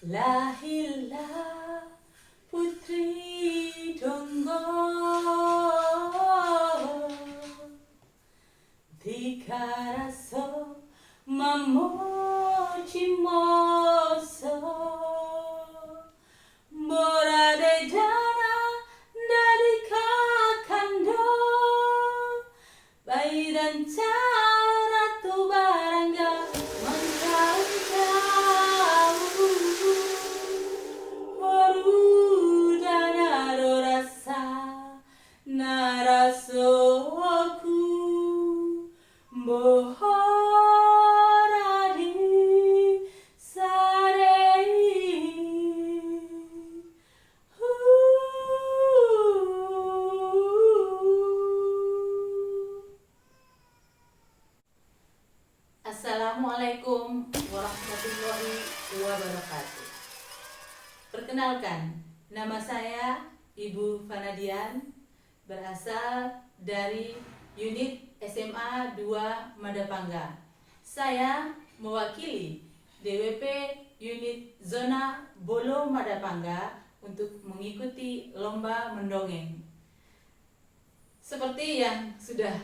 Lahirlah putri Donggo Dikaraso mamochi moso Borade dana dari kakando Bairan cara tu barangga mengkau Horudana rasa narasoku Bohorari sarei Assalamualaikum warahmatullahi wabarakatuh. Perkenalkan, nama saya Ibu Fanadian, berasal dari unit SMA 2 Madapangga. Saya mewakili DWP unit zona Bolo Madapangga untuk mengikuti lomba mendongeng. Seperti yang sudah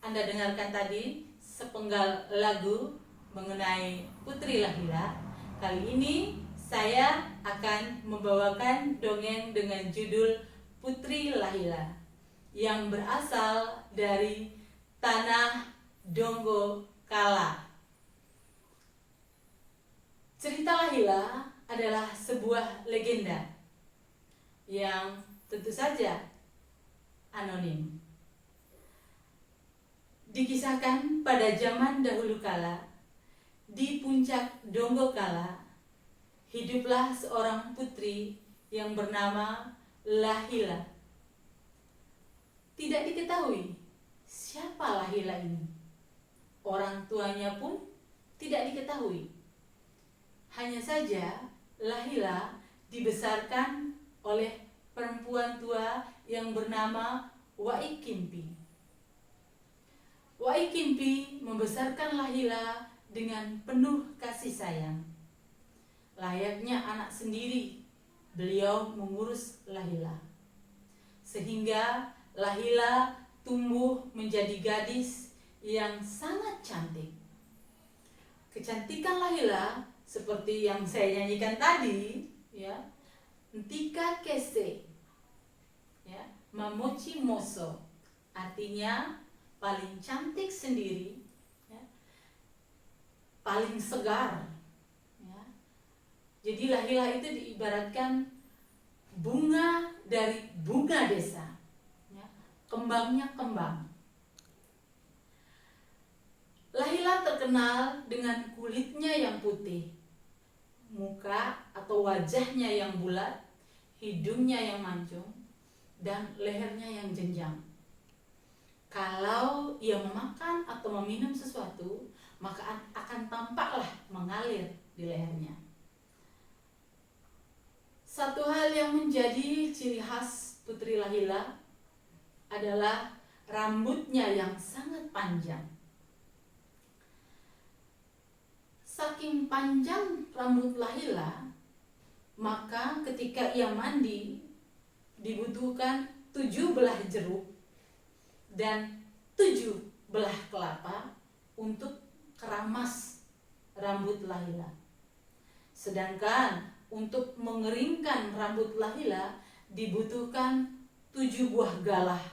Anda dengarkan tadi, sepenggal lagu mengenai Putri Lahila. Kali ini saya akan membawakan dongeng dengan judul Putri Lahila yang berasal dari tanah Donggo Kala. Cerita Lahila adalah sebuah legenda yang tentu saja anonim. Dikisahkan pada zaman dahulu kala, di puncak Donggo Kala, hiduplah seorang putri yang bernama Lahila. Tidak diketahui siapa Lahila ini. Orang tuanya pun tidak diketahui. Hanya saja Lahila dibesarkan oleh perempuan tua yang bernama Wai Kimpi. Wai Kimpi membesarkan Lahila dengan penuh kasih sayang. Layaknya anak sendiri, beliau mengurus Lahila. Sehingga Lahila tumbuh menjadi gadis yang sangat cantik. Kecantikan Lahila seperti yang saya nyanyikan tadi, ya, Ntika kese, ya, mamochi moso, artinya paling cantik sendiri, ya, paling segar, ya. Jadi Lahila itu diibaratkan bunga dari bunga desa, ya, kembangnya kembang. Lahila terkenal dengan kulitnya yang putih, muka atau wajahnya yang bulat, hidungnya yang mancung, dan lehernya yang jenjang. Kalau ia memakan atau meminum sesuatu, maka akan tampaklah mengalir di lehernya. Satu hal yang menjadi ciri khas Putri Lahila adalah rambutnya yang sangat panjang. Saking panjang rambut Lahila, maka ketika ia mandi dibutuhkan 7 belah jeruk dan 7 belah kelapa untuk keramas rambut Lahila. Sedangkan untuk mengeringkan rambut Lahila dibutuhkan 7 buah galah.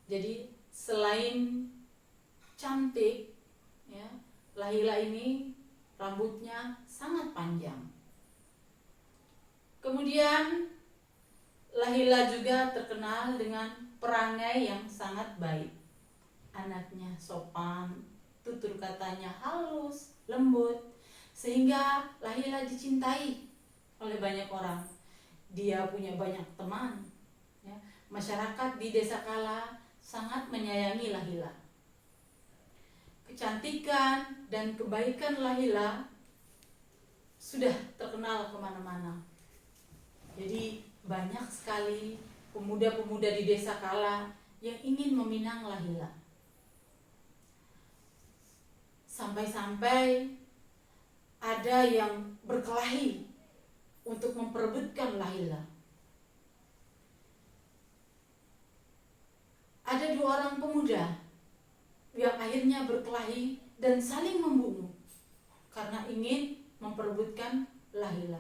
Jadi selain cantik, ya, Lahila ini rambutnya sangat panjang. Kemudian Lahila juga terkenal dengan perangai yang sangat baik. Anaknya sopan, tutur katanya halus, lembut, sehingga Lahila dicintai oleh banyak orang. Dia punya banyak teman, ya. Masyarakat di desa Kala sangat menyayangi Lahila. Kecantikan dan kebaikan Lahila sudah terkenal kemana-mana. Jadi banyak sekali pemuda-pemuda di desa Kala yang ingin meminang Lahila. Sampai-sampai ada ada yang berkelahi untuk memperebutkan Laila. Ada 2 orang pemuda yang akhirnya berkelahi dan saling membunuh karena ingin memperebutkan Laila.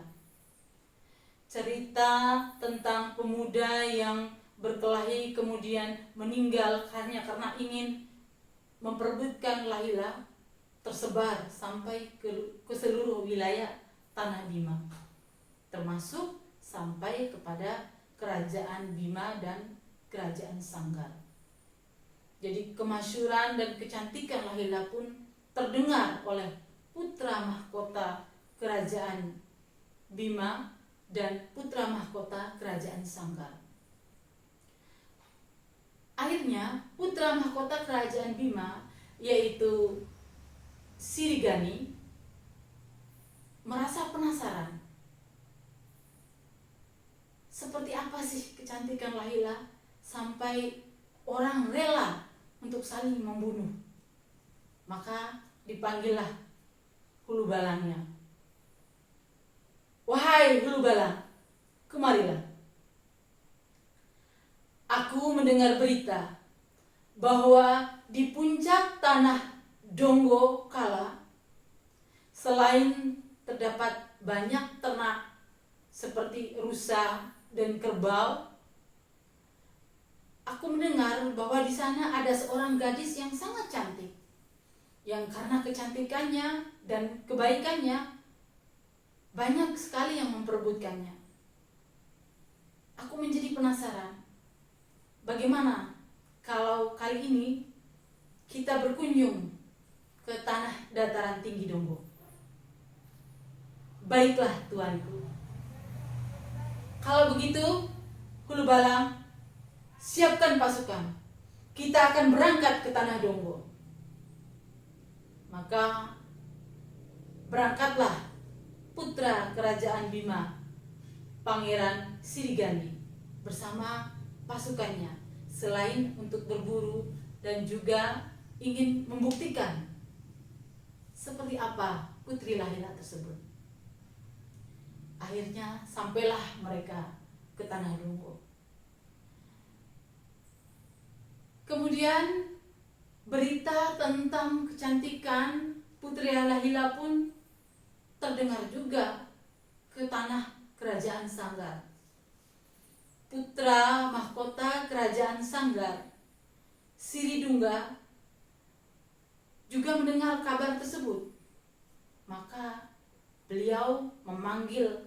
Cerita tentang pemuda yang berkelahi kemudian meninggal hanya karena ingin memperebutkan Laila tersebar sampai ke seluruh wilayah tanah Bima, termasuk sampai kepada kerajaan Bima dan kerajaan Sanggar. Jadi kemasyhuran dan kecantikan Laila pun terdengar oleh putra mahkota kerajaan Bima dan putra mahkota kerajaan Sanggar. Akhirnya putra mahkota kerajaan Bima, yaitu Sirigani, merasa penasaran. Seperti apa sih kecantikan Laila sampai orang rela untuk saling membunuh? Maka dipanggillah hulu balangnya. Wahai hulu balang, kemarilah. Aku mendengar berita bahwa di puncak tanah Donggo Kala, selain terdapat banyak ternak seperti rusa dan kerbau, aku mendengar bahwa di sana ada seorang gadis yang sangat cantik, yang karena kecantikannya dan kebaikannya banyak sekali yang memperebutkannya. Aku menjadi penasaran, bagaimana kalau kali ini kita berkunjung ke tanah dataran tinggi Donggo? Baiklah tuanku. Kalau begitu, hulu balang, siapkan pasukan. Kita akan berangkat ke tanah Donggo. Maka berangkatlah putra kerajaan Bima, Pangeran Sirigani, bersama pasukannya, selain untuk berburu dan juga ingin membuktikan seperti apa putri Laila tersebut. Akhirnya sampailah mereka ke tanah Donggo. Kemudian berita tentang kecantikan putri Laila pun terdengar juga ke tanah kerajaan Sanggar. Putra mahkota kerajaan Sanggar, Siridungga, juga mendengar kabar tersebut. Maka beliau memanggil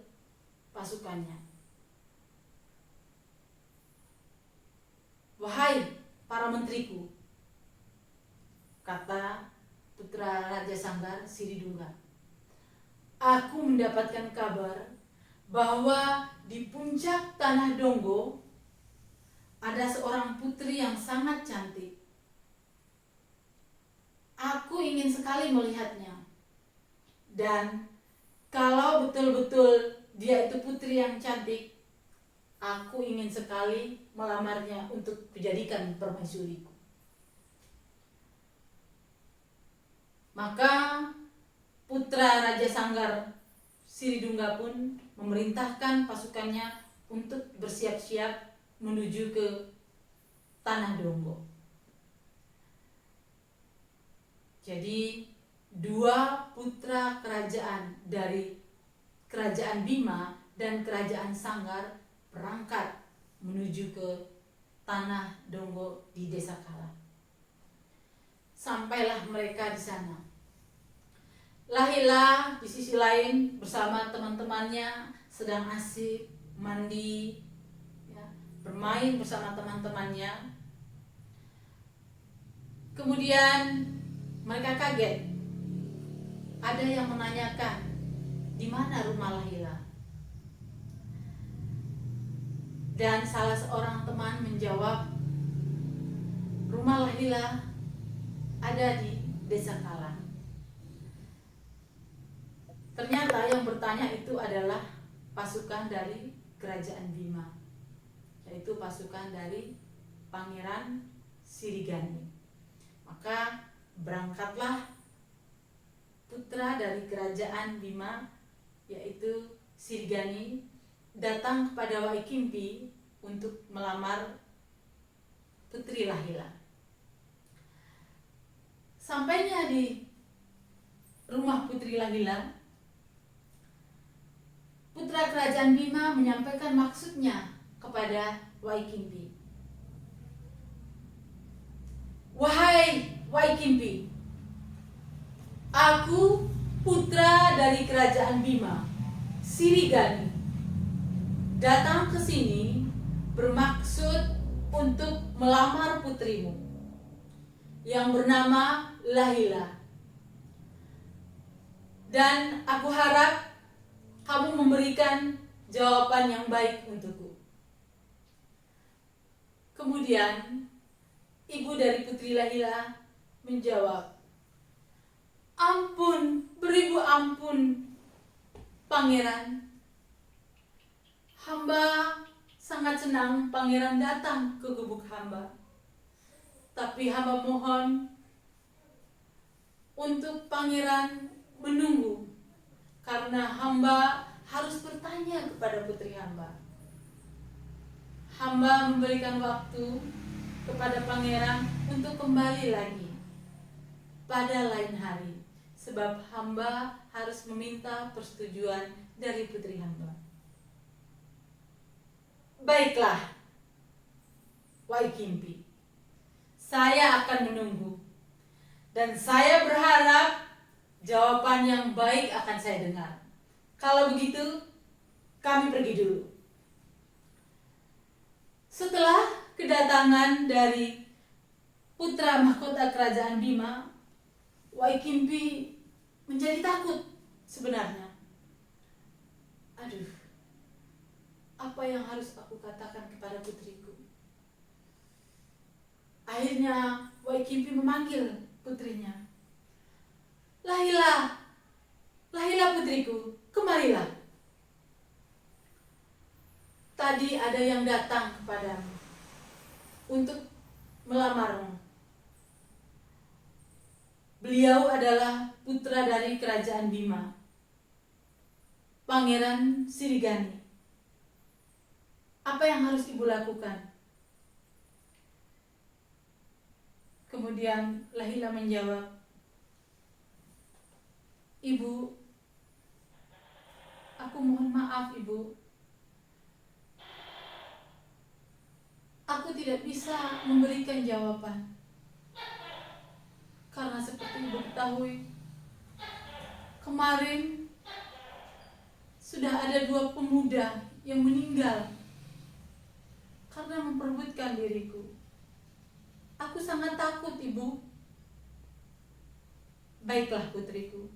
pasukannya. Wahai para menteriku, kata putra Raja Sanggar, Siridungga, aku mendapatkan kabar bahwa di puncak tanah Donggo ada seorang putri yang sangat cantik. Aku ingin sekali melihatnya. Dan kalau betul-betul dia itu putri yang cantik, aku ingin sekali melamarnya untuk dijadikan permaisuriku. Maka putra Raja Sanggar, Siridungga pun memerintahkan pasukannya untuk bersiap-siap menuju ke tanah Donggo. Jadi 2 putra kerajaan dari kerajaan Bima dan kerajaan Sanggar berangkat menuju ke tanah Donggo di Desa Kala. Sampailah mereka di sana. Laila di sisi lain bersama teman-temannya sedang asik mandi, ya, bermain bersama teman-temannya. Kemudian mereka kaget. Ada yang menanyakan, di mana rumah Laila? Dan salah seorang teman menjawab, rumah Laila ada di Desa Kala. Ternyata yang bertanya itu adalah pasukan dari kerajaan Bima, yaitu pasukan dari Pangeran Sirigani. Maka berangkatlah putra dari kerajaan Bima, yaitu Sirigani, datang kepada Waikimpi untuk melamar Putri Lahila. Sampainya di rumah Putri Lahila, putra kerajaan Bima menyampaikan maksudnya kepada Waikimpi. Wahai Waikimpi, aku putra dari kerajaan Bima, Sirigani, datang ke sini bermaksud untuk melamar putrimu yang bernama Lahila. Dan aku harap kamu memberikan jawaban yang baik untukku. Kemudian ibu dari Putri Lahila menjawab, "Ampun, beribu ampun, Pangeran. Hamba sangat senang Pangeran datang ke gubuk hamba. Tapi hamba mohon untuk Pangeran menunggu, karena hamba harus bertanya kepada putri hamba. Hamba memberikan waktu kepada Pangeran untuk kembali lagi pada lain hari, sebab hamba harus meminta persetujuan dari putri hamba." "Baiklah, Waikimpi, saya akan menunggu, dan saya berharap jawaban yang baik akan saya dengar. Kalau begitu, kami pergi dulu." Setelah kedatangan dari putra mahkota kerajaan Bima, Waikimpi menjadi takut sebenarnya. Aduh, apa yang harus aku katakan kepada putriku? Akhirnya Waikimpi memanggil putrinya. "Lahila, Lahila putriku, kemarilah. Tadi ada yang datang kepadamu untuk melamarmu. Beliau adalah putra dari kerajaan Bima, Pangeran Sirigani. Apa yang harus ibu lakukan?" Kemudian Lahila menjawab, "Ibu, aku mohon maaf ibu. Aku tidak bisa memberikan jawaban. Karena seperti ibu ketahui, kemarin sudah ada 2 pemuda yang meninggal karena memperebutkan diriku. Aku sangat takut, ibu." "Baiklah putriku.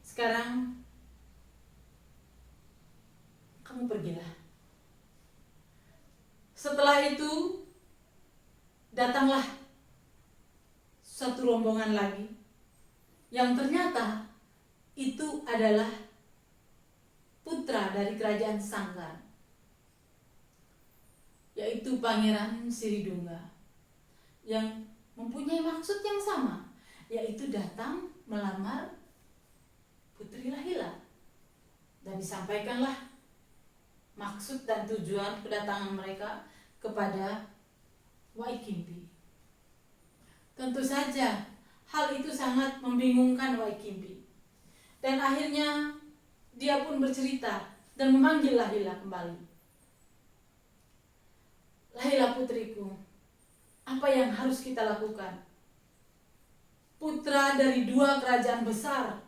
Sekarang kamu pergilah." Setelah itu datanglah satu rombongan lagi yang ternyata itu adalah putra dari kerajaan Sanggar, yaitu Pangeran Siridungga, yang mempunyai maksud yang sama, yaitu datang melamar Putri Lahila. Dan disampaikanlah maksud dan tujuan kedatangan mereka kepada Waikimpi. Tentu saja hal itu sangat membingungkan Waikimpi. Dan akhirnya dia pun bercerita dan memanggil Lahila kembali. "Lahila putriku, apa yang harus kita lakukan? Putra dari 2 kerajaan besar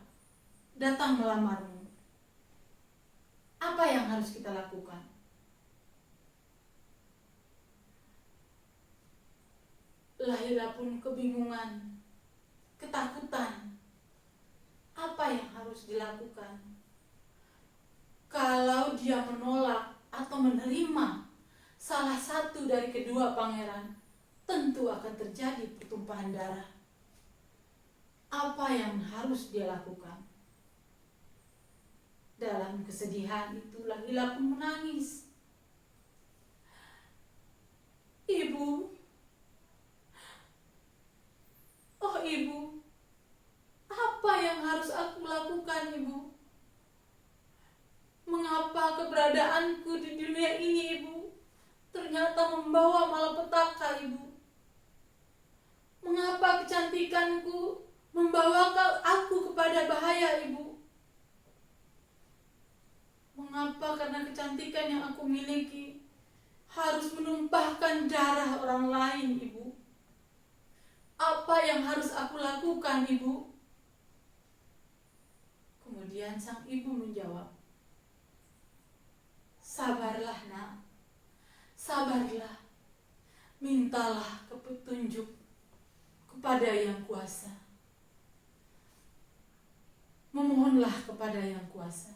datang melamarmu. Apa yang harus kita lakukan?" Lahila pun kebingungan, ketakutan. Apa yang harus dilakukan? Kalau dia menolak atau menerima salah satu dari kedua pangeran, tentu akan terjadi pertumpahan darah. Apa yang harus dia lakukan? Dalam kesedihan itu Lahila pun menangis. "Ibu, oh ibu, Apa yang harus aku lakukan, Ibu? Mengapa keberadaanku di dunia ini, Ibu, ternyata membawa malapetaka, Ibu? Mengapa kecantikanku membawa aku kepada bahaya, Ibu? Mengapa karena kecantikan yang aku miliki harus menumpahkan darah orang lain, Ibu? Apa yang harus aku lakukan, Ibu? Kemudian sang ibu menjawab, sabarlah nak, sabarlah, mintalah petunjuk kepada yang kuasa. Memohonlah kepada yang kuasa,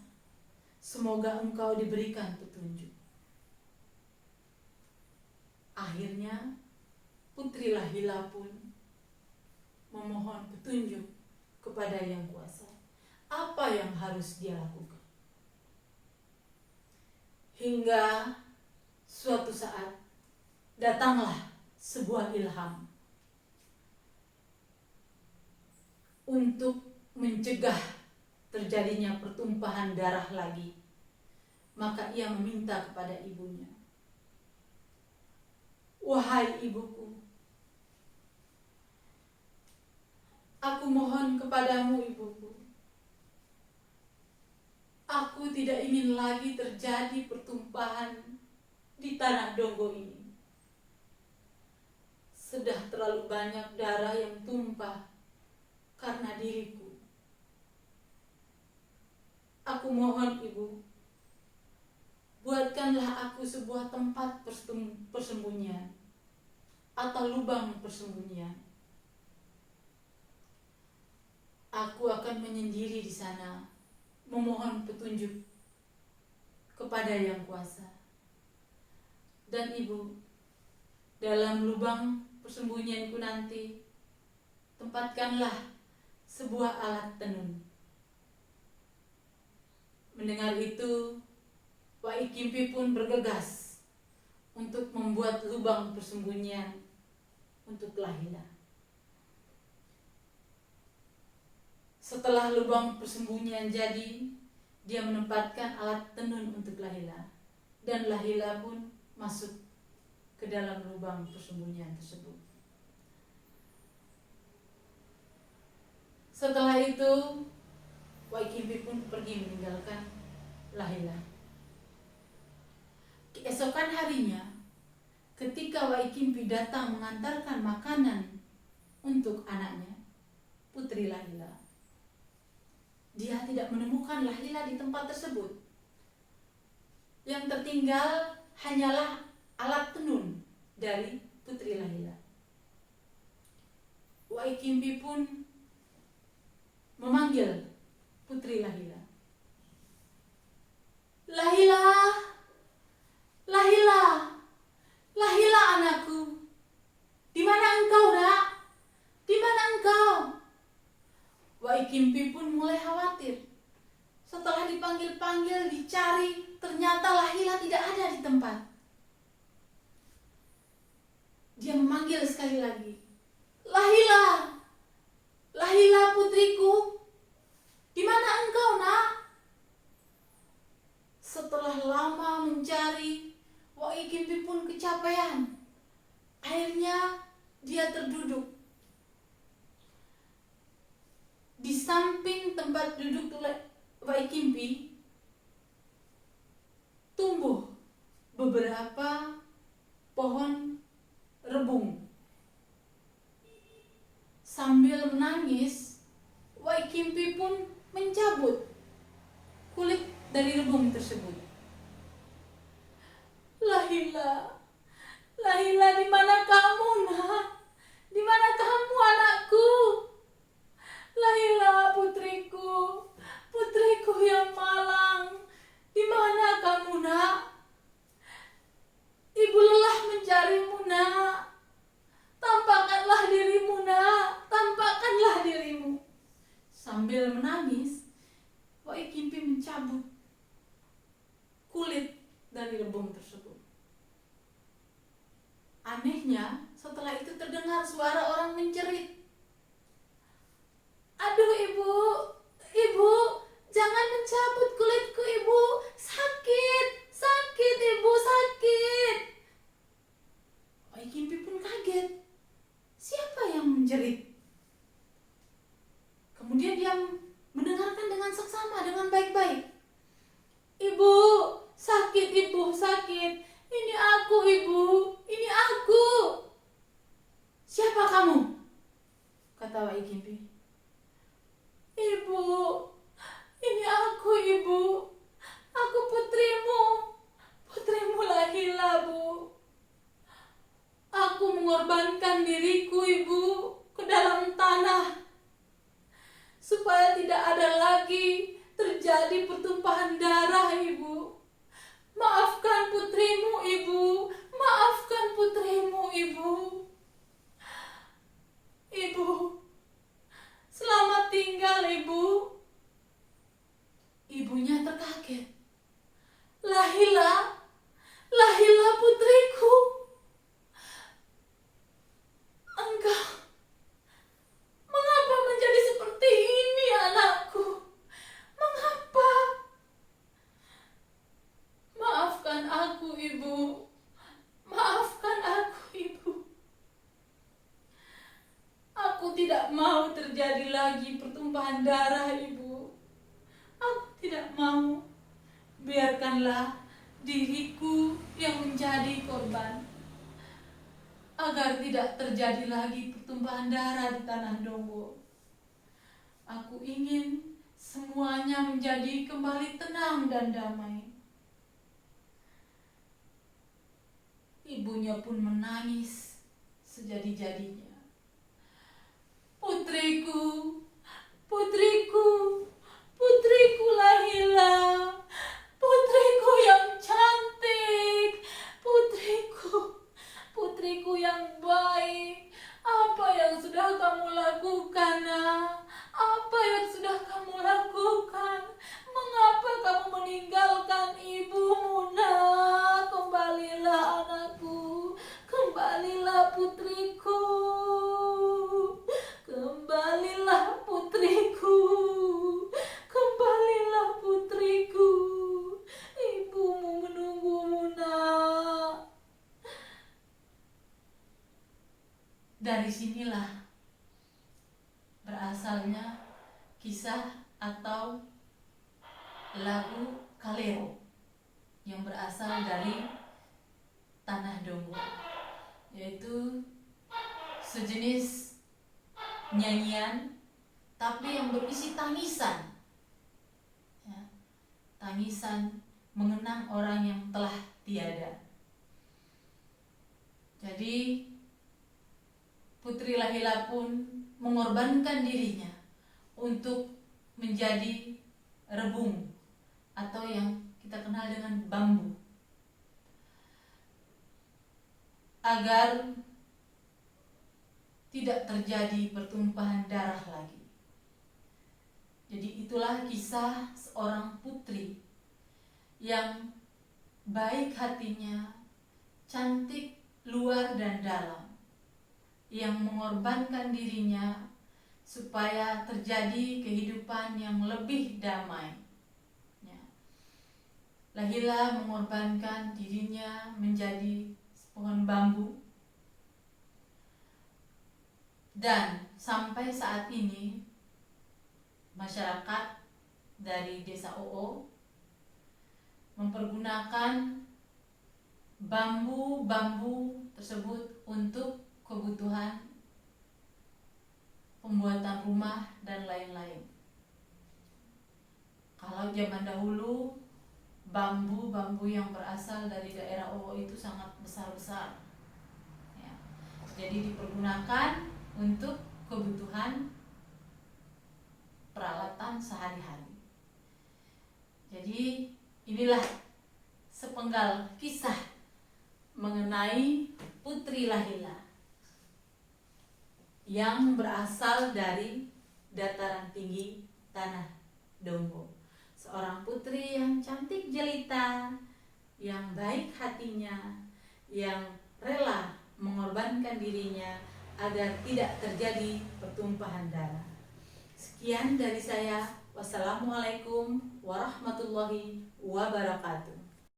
semoga engkau diberikan petunjuk. Akhirnya Putri Lahila pun memohon petunjuk kepada yang kuasa. Apa yang harus dia lakukan? Hingga suatu saat datanglah sebuah ilham untuk mencegah terjadinya pertumpahan darah lagi. Maka ia meminta kepada ibunya, wahai ibuku, aku mohon kepadamu, ibuku, aku tidak ingin lagi terjadi pertumpahan di tanah Donggo ini. Sudah terlalu banyak darah yang tumpah karena diriku. Aku mohon, Ibu, buatkanlah aku sebuah tempat persembunyian atau lubang persembunyian. Aku akan menyendiri di sana, memohon petunjuk kepada yang kuasa. Dan Ibu, dalam lubang persembunyianku nanti, tempatkanlah sebuah alat tenun. Mendengar itu, Wai Kimpi pun bergegas untuk membuat lubang persembunyian untuk Lahila. Setelah lubang persembunyian jadi, dia menempatkan alat tenun untuk Lahila, dan Lahila pun masuk ke dalam lubang persembunyian tersebut. Setelah itu, Wai Kimpi pun pergi meninggalkan Lahila. Keesokan harinya, ketika Wai Kimpi datang mengantarkan makanan untuk anaknya, Putri Lahila, dia tidak menemukan Lahila di tempat tersebut. Yang tertinggal hanyalah alat tenun dari Putri Lahila. Wai Kimpi pun memanggil Putri Lahila. Lahila, Lahila, Lahila anakku, di mana engkau, nak? Di mana engkau? Wai Kimpi pun mulai khawatir. Setelah dipanggil-panggil, dicari, ternyata Lahila tidak ada di tempat. Dia memanggil sekali lagi, Lahila, Lahila putriku, di mana engkau, nak? Setelah lama mencari, Wai Kimpi pun kecapean. Akhirnya dia terduduk. Di samping tempat duduk Wai Kimpi tumbuh beberapa pohon rebung. Sambil menangis, Wai Kimpi pun mencabut kulit dari rebung tersebut. Lahila, Lahila, di mana kamu, nak? Di mana kamu, anakku? Lahila, putriku, putriku yang malang, di mana kamu, nak? Ibu lelah mencarimu, nak. Tampakkanlah dirimu, nak. Tampakkanlah dirimu. Sambil menangis, Wai Kimpi mencabut kulit dari rebung tersebut. Anehnya, setelah itu terdengar suara orang menjerit. Aduh ibu, ibu, jangan mencabut kulitku ibu, sakit, sakit ibu, sakit. Oi Kimpi pun kaget. Siapa yang menjerit? Kemudian dia mendengarkan dengan seksama, dengan baik-baik. Ibu, sakit ibu, sakit. Ini aku ibu, ini aku. Siapa kamu? Kata Wai Kimpi. Ibu, ini aku ibu. Aku putrimu. Putrimu Lahila bu. Aku mengorbankan diriku ibu ke dalam tanah supaya tidak ada lagi terjadi pertumpahan darah ibu. Maafkan putrimu ibu. Maafkan putrimu ibu. Ibu, selamat tinggal ibu. Ibunya terkaget. Lahila, Lahila putriku. Engkau, mengapa menjadi seperti ini anakku? Mengapa? Maafkan aku ibu. Maafkan aku ibu. Aku tidak mau terjadi lagi pertumpahan darah ibu. Aku tidak mau. Biarkanlah diriku yang menjadi korban, agar tidak terjadi lagi pertumpahan darah di tanah Donggo. Aku ingin semuanya menjadi kembali tenang dan damai. Ibunya pun menangis sejadi-jadinya. Putriku, putriku, putriku Lahila, putriku yang cantik, putriku, putriku yang baik. Apa yang sudah kamu lakukan, nak? Apa yang sudah kamu lakukan? Mengapa kamu meninggalkan ibumu, nak? Kembalilah anakku, kembalilah putriku, kembalilah putriku, kembalilah putriku. Ibumu menunggumu, nak. Dari sinilah berasalnya kisah atau lagu Kalero yang berasal dari tanah Donggo, yaitu sejenis nyanyian tapi yang berisi tangisan, ya, tangisan mengenang orang yang telah tiada. Jadi Putri Lahila pun mengorbankan dirinya untuk menjadi rebung atau yang kita kenal dengan bambu, agar tidak terjadi pertumpahan darah lagi. Jadi itulah kisah seorang putri yang baik hatinya, cantik luar dan dalam, yang mengorbankan dirinya supaya terjadi kehidupan yang lebih damai. Ya. Lahila mengorbankan dirinya menjadi pohon bambu, dan sampai saat ini masyarakat dari Desa Oo mempergunakan bambu-bambu tersebut untuk kebutuhan pembuatan rumah dan lain-lain. Kalau zaman dahulu bambu-bambu yang berasal dari daerah Oo itu sangat besar-besar, ya. Jadi dipergunakan untuk kebutuhan peralatan sehari-hari. Jadi inilah sepenggal kisah mengenai Putri Lahila yang berasal dari dataran tinggi tanah Donggo. Seorang putri yang cantik jelita, yang baik hatinya, yang rela mengorbankan dirinya agar tidak terjadi pertumpahan darah. Sekian dari saya. Wassalamualaikum warahmatullahi wabarakatuh.